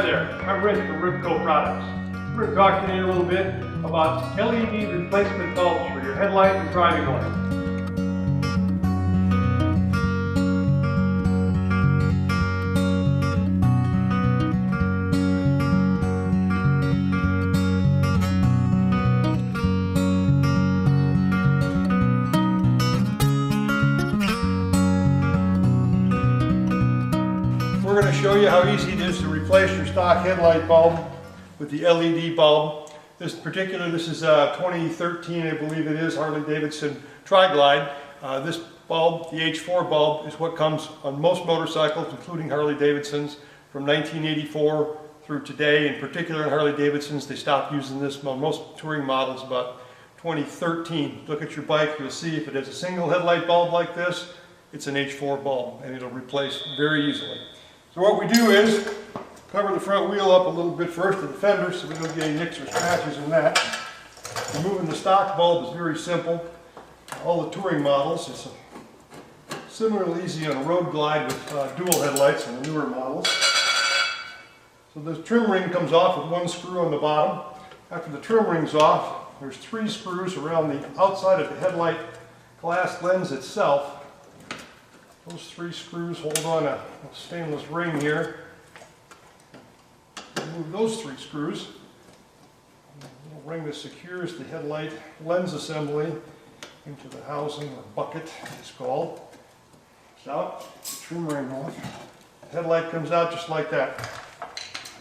Hi there, I'm Rich from Ribco Products. We're going to talk today a little bit about LED replacement bulbs for your headlight and driving light. We're going to show you how easy it is to replace your stock headlight bulb with the LED bulb. This is 2013, I believe it is, Harley-Davidson Tri-Glide. This bulb, the H4 bulb, is what comes on most motorcycles, including Harley-Davidsons, from 1984 through today. In particular, in Harley-Davidsons, they stopped using this on most touring models about 2013. Look at your bike, you'll see if it has a single headlight bulb like this, it's an H4 bulb, and it'll replace very easily. So what we do is cover the front wheel up a little bit first to the fender so we don't get any nicks or scratches in that. Removing the stock bulb is very simple. All the touring models, it's similarly easy on a road glide with dual headlights on the newer models. So the trim ring comes off with one screw on the bottom. After the trim ring's off, there's 3 screws around the outside of the headlight glass lens itself. Those 3 screws hold on a stainless ring here. Remove those 3 screws. A little ring that secures the headlight lens assembly into the housing, or bucket it's called. It's out, the trim ring off. The headlight comes out just like that,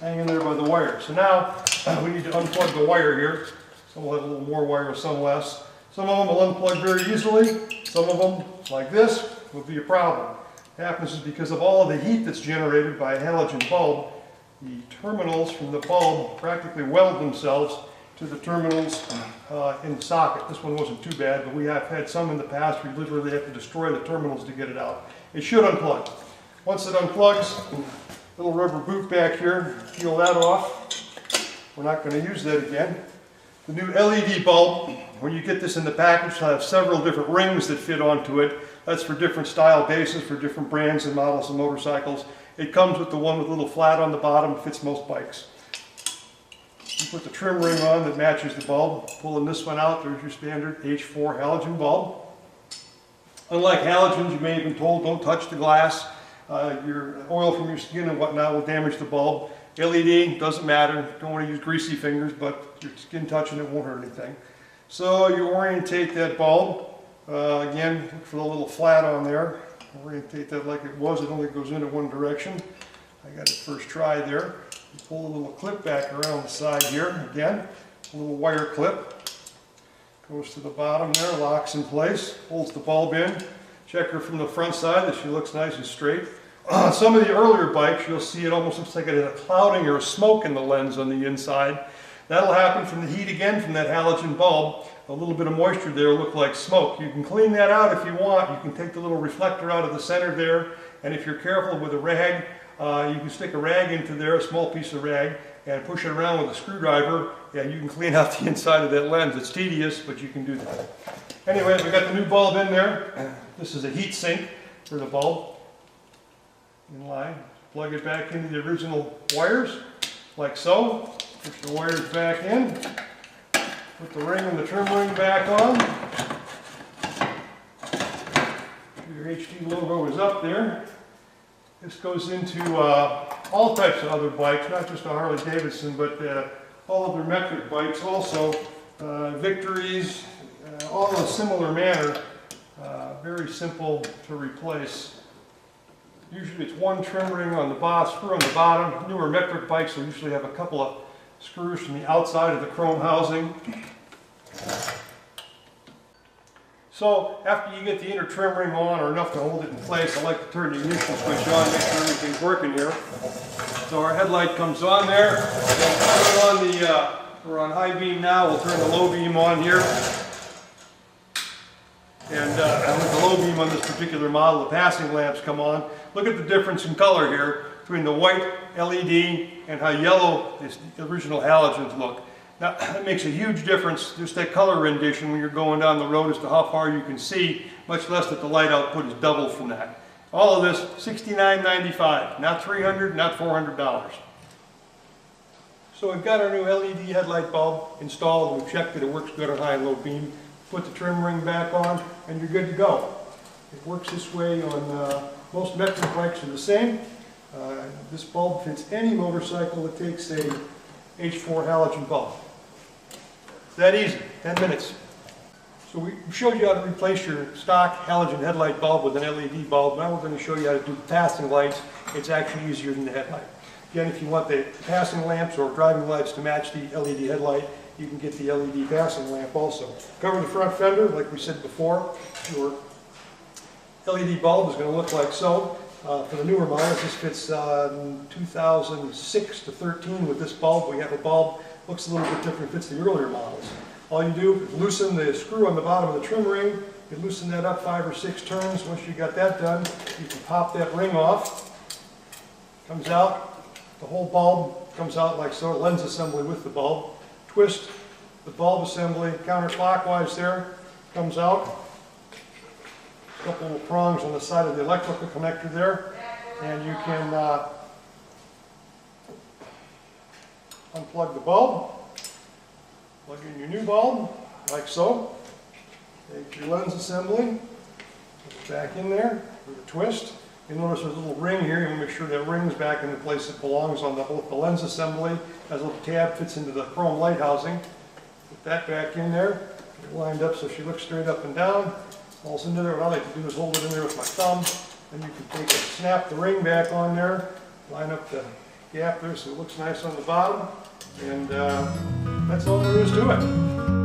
hanging there by the wire. So now we need to unplug the wire here. Some will have a little more wire, some less. Some of them will unplug very easily. Some of them, like this, will be a problem. What happens is because of all of the heat that's generated by a halogen bulb, the terminals from the bulb practically weld themselves to the terminals in the socket. This one wasn't too bad, but we have had some in the past where you literally have to destroy the terminals to get it out. It should unplug. Once it unplugs, little rubber boot back here, peel that off. We're not going to use that again. The new LED bulb, when you get this in the package, will have several different rings that fit onto it. That's for different style bases, for different brands and models of motorcycles. It comes with the one with a little flat on the bottom, fits most bikes. You put the trim ring on that matches the bulb. Pulling this one out, there's your standard H4 halogen bulb. Unlike halogens, you may have been told don't touch the glass. Your oil from your skin and whatnot will damage the bulb. LED, doesn't matter. Don't want to use greasy fingers, but your skin touching it won't hurt anything. So you orientate that bulb. Again, look for the little flat on there. Orientate that like it was. It only goes into one direction. I got it first try there. You pull a little clip back around the side here. Again, a little wire clip. Goes to the bottom there, locks in place, holds the bulb in. Check her from the front side that she looks nice and straight. On some of the earlier bikes, you'll see it almost looks like it has a clouding or a smoke in the lens on the inside. That'll happen from the heat again from that halogen bulb. A little bit of moisture there will look like smoke. You can clean that out if you want. You can take the little reflector out of the center there, and if you're careful with a rag, you can stick a rag into there, a small piece of rag, and push it around with a screwdriver, and you can clean out the inside of that lens. It's tedious, but you can do that. Anyway, we got the new bulb in there. This is a heat sink for the bulb. In line. Plug it back into the original wires, like so. Push the wires back in. Put the ring and the trim ring back on. Your HD logo is up there. This goes into all types of other bikes, not just a Harley-Davidson, but all other metric bikes also. Victories, all in a similar manner. Very simple to replace. Usually it's one trim ring on the bottom, screw on the bottom. Newer metric bikes will usually have a couple of screws from the outside of the chrome housing. So after you get the inner trim ring on, or enough to hold it in place, I like to turn the ignition switch on, make sure everything's working here. So our headlight comes on there. We're on high beam now. We'll turn the low beam on here. And with the low beam on this particular model, the passing lamps come on. Look at the difference in color here between the white LED and how yellow the original halogens look. Now, that makes a huge difference, just that color rendition when you're going down the road as to how far you can see, much less that the light output is double from that. All of this, $69.95, not $300, not $400. So we've got our new LED headlight bulb installed, and we've checked that it works good on high and low beam. Put the trim ring back on, and you're good to go. It works this way on most metric bikes are the same. This bulb fits any motorcycle that takes a H4 halogen bulb. It's that easy, 10 minutes. So we showed you how to replace your stock halogen headlight bulb with an LED bulb. Now we're going to show you how to do passing lights. It's actually easier than the headlight. Again, if you want the passing lamps or driving lights to match the LED headlight, you can get the LED passing lamp also. Cover the front fender, like we said before. Your LED bulb is going to look like so. For the newer models, this fits 2006 to 13 with this bulb. We have a bulb, looks a little bit different, fits the earlier models. All you do is loosen the screw on the bottom of the trim ring. You loosen that up 5 or 6 turns. Once you got that done, you can pop that ring off. Comes out. The whole bulb comes out like so, lens assembly with the bulb. Twist the bulb assembly counterclockwise there, comes out. A couple little prongs on the side of the electrical connector there, and you can unplug the bulb, plug in your new bulb, like so. Take your lens assembly, put it back in there with a twist. You'll notice there's a little ring here. You want to make sure that ring's back in the place it belongs on both the lens assembly. Has a little tab, fits into the chrome light housing. Put that back in there. Get it lined up so she looks straight up and down. Falls into there. What I like to do is hold it in there with my thumb. Then you can take it, snap the ring back on there, line up the gap there so it looks nice on the bottom. And that's all there is to it.